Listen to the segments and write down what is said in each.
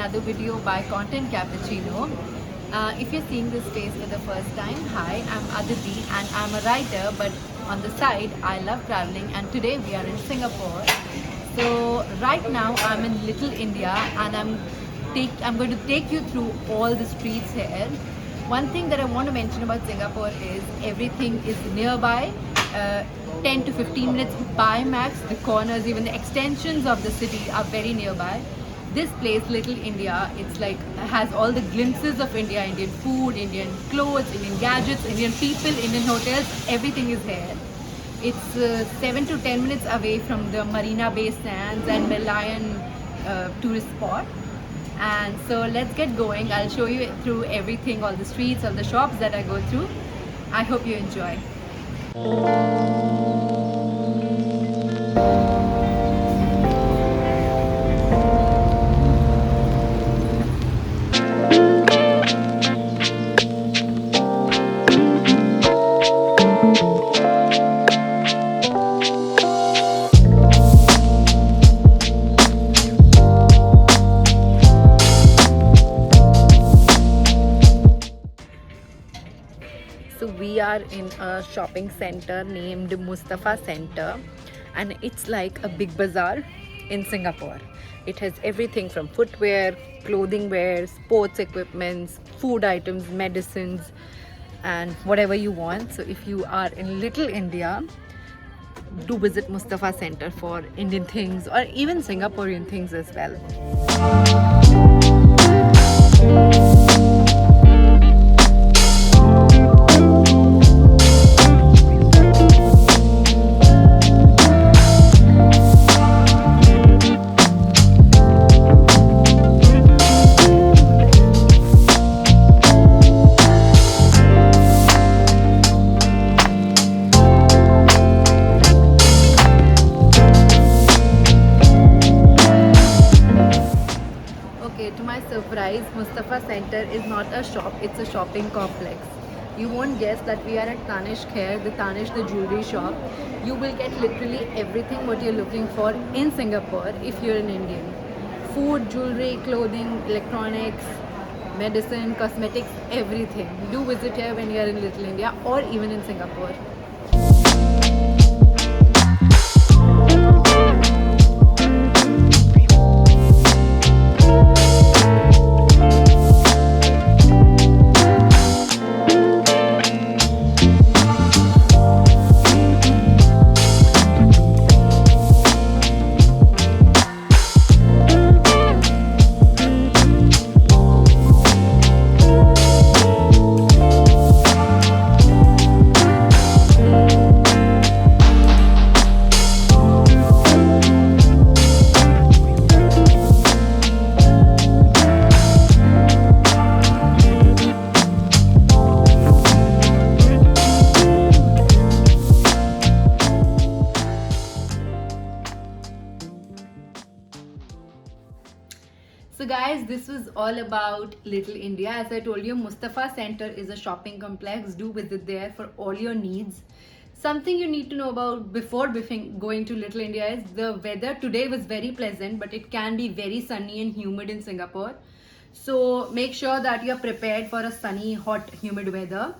another video by Content Cappuccino. If you're seeing this face for the first time, hi, I'm Aditi and I'm a writer, but on the side I love traveling, and today we are in Singapore. So right now I'm in Little India and I'm going to take you through all the streets here. One thing that I want to mention about Singapore is everything is nearby. 10 to 15 minutes by max. The corners, even the extensions of the city are very nearby. This place, Little India, it's like has all the glimpses of India: Indian food, Indian clothes, Indian gadgets, Indian people, Indian hotels. Everything is here. It's 7 to 10 minutes away from the Marina Bay Sands and Merlion tourist spot. And so let's get going. I'll show you through everything, all the streets, all the shops that I go through. I hope you enjoy. So we are in a shopping center named Mustafa Centre, and it's like a big bazaar in Singapore. It has everything from footwear, clothing wear, sports equipments, food items, medicines, and whatever you want. So if you are in Little India, do visit Mustafa Centre for Indian things or even Singaporean things as well. To my surprise, Mustafa Centre is not a shop, it's a shopping complex. You won't guess that we are at Tanishq here, the jewellery shop. You will get literally everything what you're looking for in Singapore if you're an Indian. Food, jewellery, clothing, electronics, medicine, cosmetics, everything. Do visit here when you are in Little India or even in Singapore. So guys, this was all about Little India. As I told you, Mustafa Centre is a shopping complex. Do visit there for all your needs. Something you need to know about before going to Little India is the weather. Today was very pleasant, but it can be very sunny and humid in Singapore. So make sure that you're prepared for a sunny, hot, humid weather.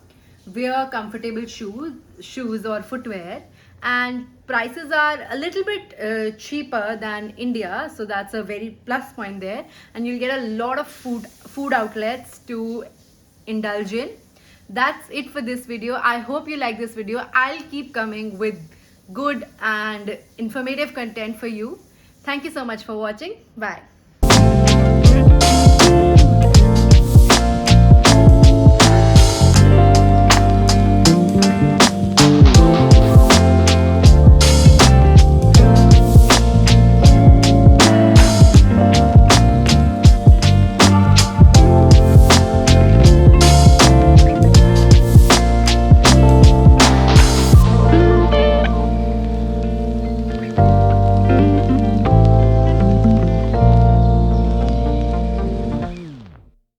Wear comfortable shoes or footwear, and prices are a little bit cheaper than India, so that's a very plus point there. And you'll get a lot of food outlets to indulge in. That's it for this video. I hope you like this video. I'll keep coming with good and informative content for you. Thank you so much for watching. Bye.